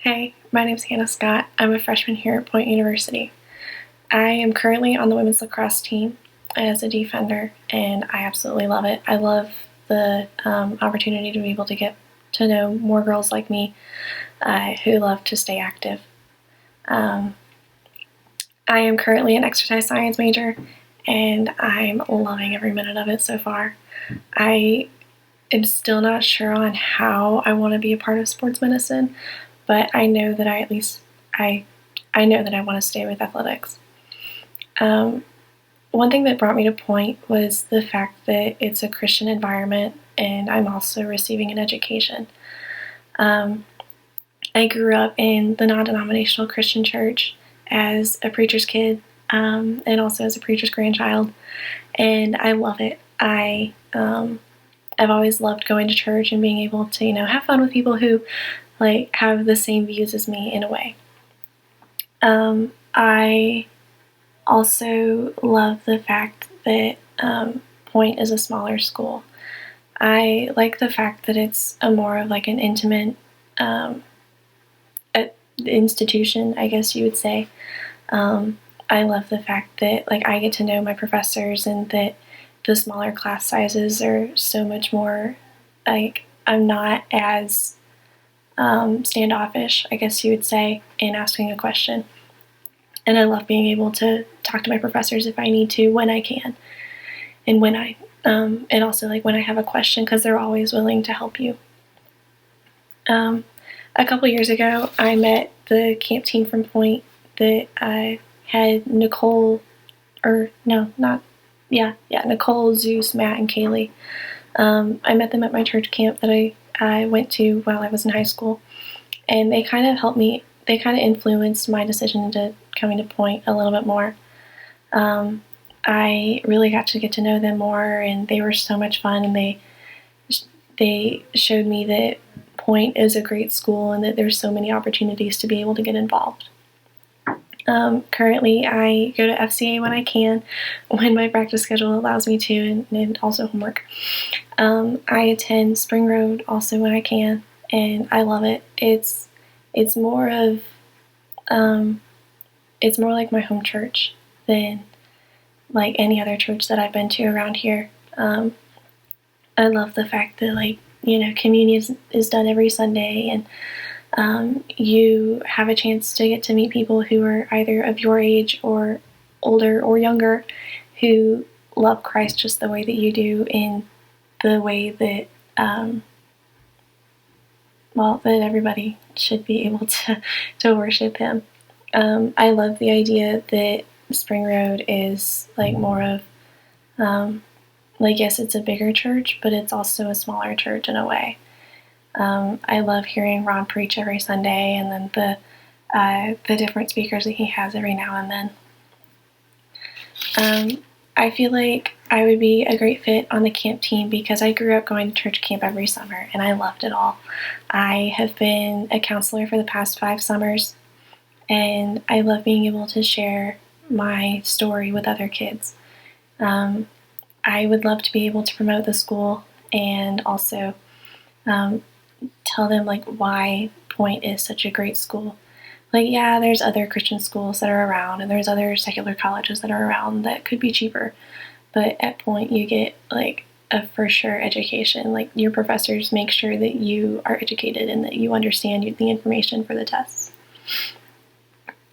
Hey, my name's Hannah Scott. I'm a freshman here at Point University. I am currently on the women's lacrosse team as a defender, and I absolutely love it. I love the opportunity to be able to get to know more girls like me who love to stay active. Um, I am currently an exercise science major, and I'm loving every minute of it so far. I am still not sure on how I want to be a part of sports medicine, but I know that I know that I want to stay with athletics. Um, One thing that brought me to Point was the fact that it's a Christian environment and I'm also receiving an education. Um, I grew up in the non-denominational Christian church as a preacher's kid and also as a preacher's grandchild, and I love it. I've always loved going to church and being able to have fun with people who have the same views as me in a way. I also love the fact that Point is a smaller school. I like the fact that it's a more of like an intimate um, institution, I guess you would say. I love the fact that I get to know my professors and that the smaller class sizes are so much more I'm not as standoffish, I guess you would say, in asking a question. And I love being able to talk to my professors if I need to, when I can, and and also when I have a question, because they're always willing to help you. A couple years ago, I met the camp team from Point that I had Nicole, or no, not, yeah, Nicole, Zeus, Matt, and Kaylee. I met them at my church camp that I went to while I was in high school, and they kind of helped me. They kind of influenced my decision into coming to Point a little bit more. I really got to get to know them more, and they were so much fun, and they showed me that Point is a great school and that there's so many opportunities to be able to get involved. Currently, I go to FCA when I can, when my practice schedule allows me to, and also homework. I attend Spring Road also when I can, and I love it. It's more of it's more like my home church than like any other church that I've been to around here. I love the fact that communion is done every Sunday, and you have a chance to get to meet people who are either of your age or older or younger who love Christ just the way that you do, in the way that that everybody should be able to worship Him. I love the idea that Spring Road is more of yes, it's a bigger church, but it's also a smaller church in a way. I love hearing Ron preach every Sunday, and then the different speakers that he has every now and then. I feel like I would be a great fit on the camp team because I grew up going to church camp every summer, and I loved it all. I have been a counselor for the past 5 summers, and I love being able to share my story with other kids. I would love to be able to promote the school and also tell them why Point is such a great school. Yeah, there's other Christian schools that are around, and there's other secular colleges that are around that could be cheaper, but at Point you get a for sure education. Your professors make sure that you are educated and that you understand the information for the tests.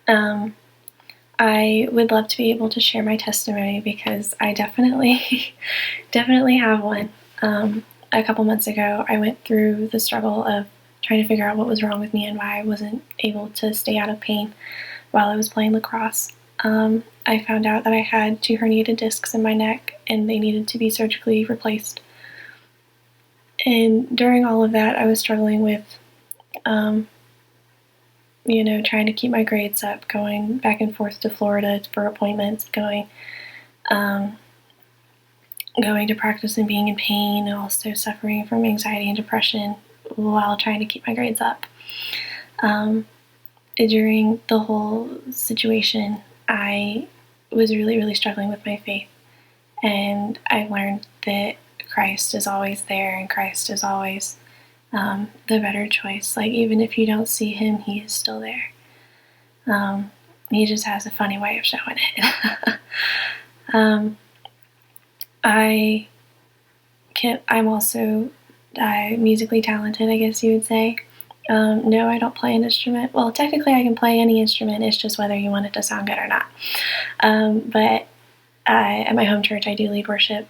I would love to be able to share my testimony because I definitely have one. A couple months ago, I went through the struggle of trying to figure out what was wrong with me and why I wasn't able to stay out of pain while I was playing lacrosse. I found out that I had 2 herniated discs in my neck and they needed to be surgically replaced. And during all of that, I was struggling with trying to keep my grades up, going back and forth to Florida for appointments, going to practice and being in pain, and also suffering from anxiety and depression while trying to keep my grades up. During the whole situation, I was really, really struggling with my faith, and I learned that Christ is always there, and Christ is always the better choice. Like, even if you don't see him, he is still there. He just has a funny way of showing it. I'm also musically talented, I guess you would say. No, I don't play an instrument. Well, technically I can play any instrument, it's just whether you want it to sound good or not. But at my home church I do lead worship,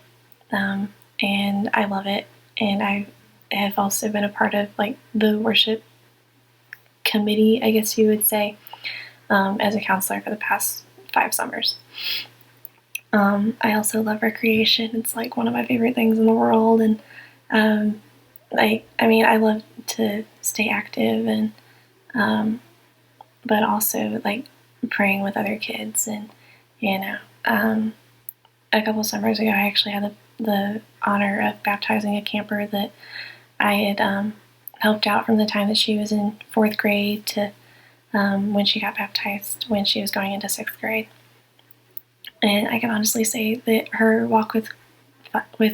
and I love it. And I have also been a part of like the worship committee, I guess you would say, as a counselor for the past 5 summers. I also love recreation. It's like one of my favorite things in the world, and I love to stay active, and but also like praying with other kids. And a couple summers ago I actually had the honor of baptizing a camper that I had helped out from the time that she was in 4th grade to when she got baptized when she was going into 6th grade. And I can honestly say that her walk with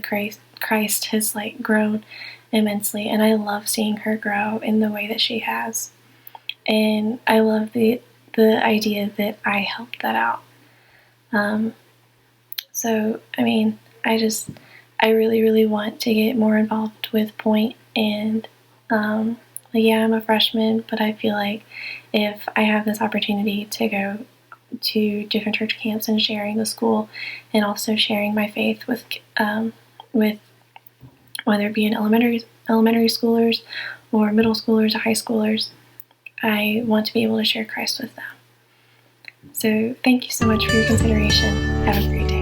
Christ has like grown immensely, and I love seeing her grow in the way that she has. And I love the idea that I helped that out. So I really, really want to get more involved with Point. And yeah, I'm a freshman, but I feel like if I have this opportunity to go to different church camps and sharing the school, and also sharing my faith with whether it be in elementary schoolers or middle schoolers or high schoolers, I want to be able to share Christ with them. So thank you so much for your consideration. Have a great day.